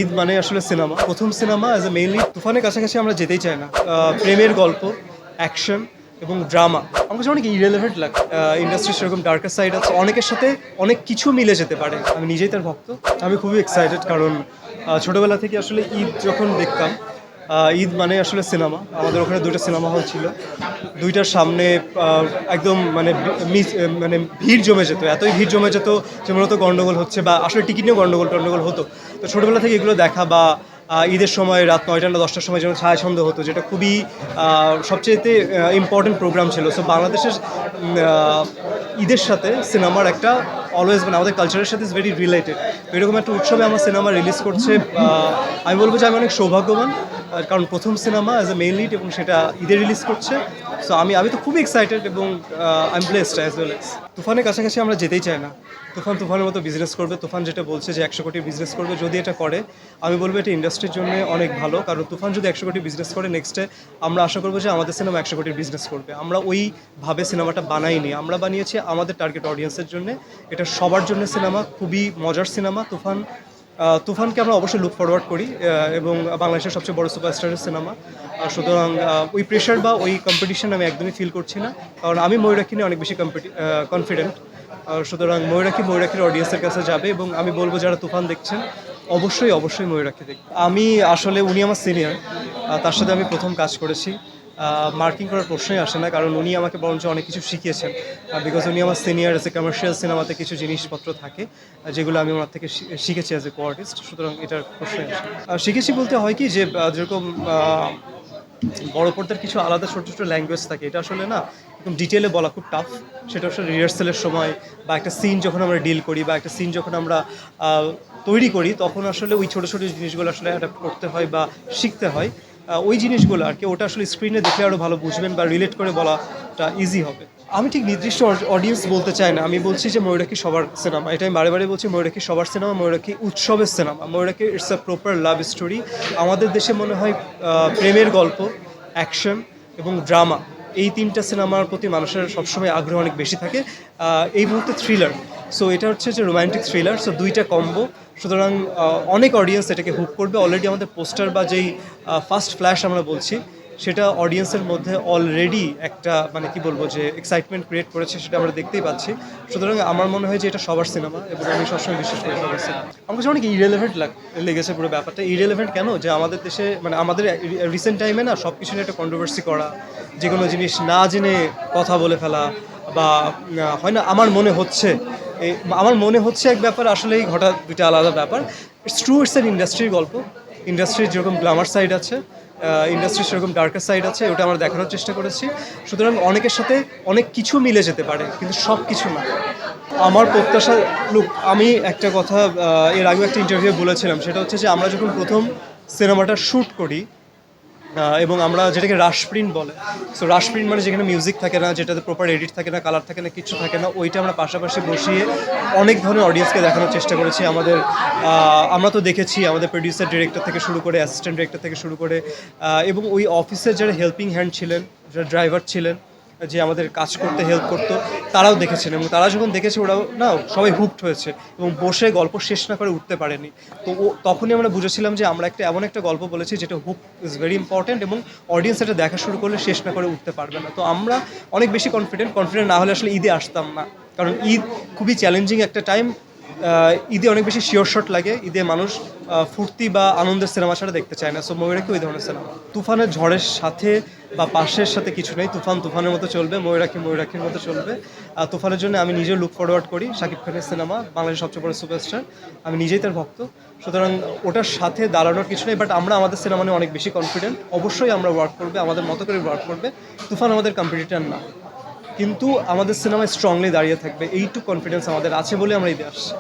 ঈদ মানে আসলে সিনেমা। প্রথম সিনেমা অ্যাজ এ মেইনলি তুফানের কাছাকাছি আমরা যেতেই চাই না। প্রেমের গল্প, অ্যাকশন এবং ড্রামা আমার কাছে অনেক ইরেলেভেন্ট লাগে। ইন্ডাস্ট্রির সেরকম ডার্কার সাইড আছে, অনেকের সাথে অনেক কিছু মিলে যেতে পারে। আমি নিজেই তার ভক্ত। আমি খুবই এক্সাইটেড কারণ ছোটোবেলা থেকে আসলে ঈদ যখন দেখতাম, ঈদ মানে আসলে সিনেমা। আমাদের ওখানে দুটো সিনেমা হল ছিল, দুইটার সামনে একদম মানে ভিড় জমে যেত, এতই ভিড় জমে যেত যে মূলত গণ্ডগোল হচ্ছে বা আসলে টিকিট নিয়েও গণ্ডগোল হতো। তো ছোটোবেলা থেকে এগুলো দেখা বা ঈদের সময় রাত 9টা না 10টার সময় যেমন ছায়াছন্দ হতো, যেটা খুবই সবচেয়ে ইম্পর্টেন্ট প্রোগ্রাম ছিল। সো বাংলাদেশের ঈদের সাথে সিনেমার একটা অলওয়েজ মানে আমাদের কালচারের সাথে ইজ ভেরি রিলেটেড। এরকম একটা উৎসবে আমার সিনেমা রিলিজ করছে, আমি বলবো যে আমি অনেক সৌভাগ্যবান, কারণ প্রথম cinema as a main lead এবং সেটা ঈদে রিলিজ করছে। সো আমি তো খুবই এক্সাইটেড এবং I am blessed as well as. তুফানের কাছাকাছি আমরা যেতেই চাই না। তুফানের মতো বিজনেস করবে। তুফান যেটা বলছে যে 100 কোটি বিজনেস করবে, যদি এটা করে আমি বলবো এটা ইন্ডাস্ট্রির জন্য অনেক ভালো। কারণ তুফান যদি 100 কোটি বিজনেস করে, নেক্সটে আমরা আশা করবো যে আমাদের সিনেমা 100 কোটির বিজনেস করবে। আমরা ওইভাবে সিনেমাটা বানাইনি, আমরা বানিয়েছি আমাদের টার্গেট অডিয়েন্সের জন্য। এটা সবার জন্য সিনেমা, খুবই মজার সিনেমা। তুফানকে আমরা অবশ্যই লুক ফরওয়ার্ড করি এবং বাংলাদেশের সবচেয়ে বড় সুপারস্টারের সিনেমা। সুতরাং ওই প্রেশার বা ওই কম্পিটিশন আমি একদমই ফিল করছি না, কারণ আমি ময়ূরাক্ষী নিয়ে অনেক বেশি কনফিডেন্ট। সুতরাং ময়ূরাক্ষীর অডিয়েন্সের কাছে যাবে এবং আমি বলবো যারা তুফান দেখছেন অবশ্যই ময়ূরাক্ষী দেখবে। আমি আসলে উনি আমার সিনিয়র, তার সাথে আমি প্রথম কাজ করেছি। মার্কিং করার প্রশ্নই আসে না, কারণ উনি আমাকে বরঞ্চ অনেক কিছু শিখিয়েছেন। বিকজ উনি আমার সিনিয়র। এজ এ কমার্শিয়াল সিনেমাতে কিছু জিনিসপত্র থাকে যেগুলো আমি ওনার থেকে শিখেছি অ্যাজ এ কো আর্টিস্ট। সুতরাং এটার প্রশ্নই আসে না। শিখেছি বলতে হয় কি যে যেরকম বড় পর্দার কিছু আলাদা ছোটো ছোটো ল্যাঙ্গুয়েজ থাকে, এটা আসলে না একদম ডিটেলে বলা খুব টাফ। সেটা আসলে রিহার্সালের সময় বা একটা সিন যখন আমরা ডিল করি বা একটা সিন যখন আমরা তৈরি করি, তখন আসলে ওই ছোটো ছোটো জিনিসগুলো আসলে অ্যাডাপ্ট করতে হয় বা শিখতে হয়। ওই জিনিসগুলো আর কি ওটা আসলে স্ক্রিনে দেখলে আরও ভালো বুঝবেন বা রিলেট করে বলাটা ইজি হবে। আমি ঠিক নির্দিষ্ট অডিয়েন্স বলতে চাই না, আমি বলছি যে ময়ূরাক্ষী সবার সিনেমা। এটা আমি বারে বলছি, ময়ূরাক্ষী সবার সিনেমা, ময়ূরাক্ষী উৎসবের cinema. Mayurakshi it's a proper love story. আমাদের দেশে মনে হয় প্রেমের গল্প, অ্যাকশন এবং ড্রামা, এই তিনটা সিনেমার প্রতি মানুষের সবসময় আগ্রহ অনেক বেশি থাকে। এই মুহূর্তে থ্রিলার, সো এটা হচ্ছে যে রোম্যান্টিক থ্রিলার, সো দুইটা কম্বো। সুতরাং অনেক অডিয়েন্স এটাকে হুক করবে। অলরেডি আমাদের পোস্টার বা যেই ফার্স্ট ফ্ল্যাশ আমরা বলছি, সেটা অডিয়েন্সের মধ্যে অলরেডি একটা মানে কি বলবো যে এক্সাইটমেন্ট ক্রিয়েট করেছে, সেটা আমরা দেখতেই পাচ্ছি। সুতরাং আমার মনে হয় যে এটা সবার সিনেমা এবং আমি সবসময় বিশ্বাস করি সবার সিনেমা। আমার কাছে অনেক ইরেলেভেন্ট লেগেছে পুরো ব্যাপারটা। ইরেলেভেন্ট কেন, যে আমাদের দেশে মানে আমাদের রিসেন্ট টাইমে না সব কিছু নিয়ে একটা কন্ট্রোভার্সি করা, যে কোনো জিনিস না জেনে কথা বলে ফেলা বা হয় না আমার মনে হচ্ছে এক ব্যাপার, আসলেই হঠাৎ দুইটা আলাদা ব্যাপার। ইটস ট্রু, ইটস এন ইন্ডাস্ট্রির গল্প। ইন্ডাস্ট্রির যেরকম গ্ল্যামার সাইড আছে, ইন্ডাস্ট্রির সেরকম ডার্কার সাইড আছে, ওটা আমরা দেখানোর চেষ্টা করেছি। সুতরাং অনেকের সাথে অনেক কিছু মিলে যেতে পারে, কিন্তু সব কিছু না। আমার প্রত্যাশা, আমি একটা কথা এর আগেও একটা ইন্টারভিউ বলেছিলাম, সেটা হচ্ছে যে আমরা যখন প্রথম সিনেমাটা শ্যুট করি এবং আমরা যেটাকে রাশ প্রিন্ট বলে, সো রাশ প্রিন্ট মানে যেখানে মিউজিক থাকে না, যেটাতে প্রপার এডিট থাকে না, কালার থাকে না, কিছু থাকে না, ওইটা আমরা পাশাপাশি বসিয়ে অনেক ধরনের অডিয়েন্সকে দেখানোর চেষ্টা করেছি। আমরা তো দেখেছি আমাদের প্রডিউসার ডিরেক্টর থেকে শুরু করে অ্যাসিস্ট্যান্ট ডিরেক্টর থেকে শুরু করে এবং ওই অফিসের যারা হেল্পিং হ্যান্ড ছিলেন, যারা ড্রাইভার ছিলেন, যে আমাদের কাজ করতে হেল্প করতো, তারাও দেখেছেন এবং তারা যখন দেখেছে ওরাও না সবাই হুকড হয়েছে এবং বসে গল্প শেষ না করে উঠতে পারেনি। তো তখনই আমরা বুঝেছিলাম যে আমরা এমন একটা গল্প বলেছি যেটা হুক ইজ ভেরি ইম্পর্ট্যান্ট এবং অডিয়েন্স এটা দেখা শুরু করলে শেষ না করে উঠতে পারবে না। তো আমরা অনেক বেশি কনফিডেন্ট না হলে আসলে ঈদে আসতাম না, কারণ ঈদ খুবই চ্যালেঞ্জিং একটা টাইম। ঈদে অনেক বেশি শিওর শট লাগে। ঈদে মানুষ ফুর্তি বা আনন্দের সিনেমা ছাড়া দেখতে চায় না। সো ময়ূরাক্ষী ওই ধরনের সিনেমা। তুফানের ঝড়ের সাথে বা পাশের সাথে কিছু নেই। তুফানের মতো চলবে, ময়ূরাক্ষীর মতো চলবে। তুফানের জন্য আমি নিজেও লুক ফরওয়ার্ড করি। শাকিব খানের সিনেমা, বাংলাদেশের সবচেয়ে বড় সুপারস্টার, আমি নিজেই তার ভক্ত। সুতরাং ওটার সাথে দাঁড়ানোর কিছু নেই, বাট আমরা আমাদের সিনেমা নিয়ে অনেক বেশি কনফিডেন্ট। অবশ্যই আমরা ওয়ার্ক করবে, আমাদের মতো করে ওয়ার্ক করবে। তুফান আমাদের কম্পিটিটর না, কিন্তু আমাদের সিনেমায় স্ট্রংলি দাঁড়িয়ে থাকবে, এইটুকু কনফিডেন্স আমাদের আছে বলে আমরা ঈদে আসছি।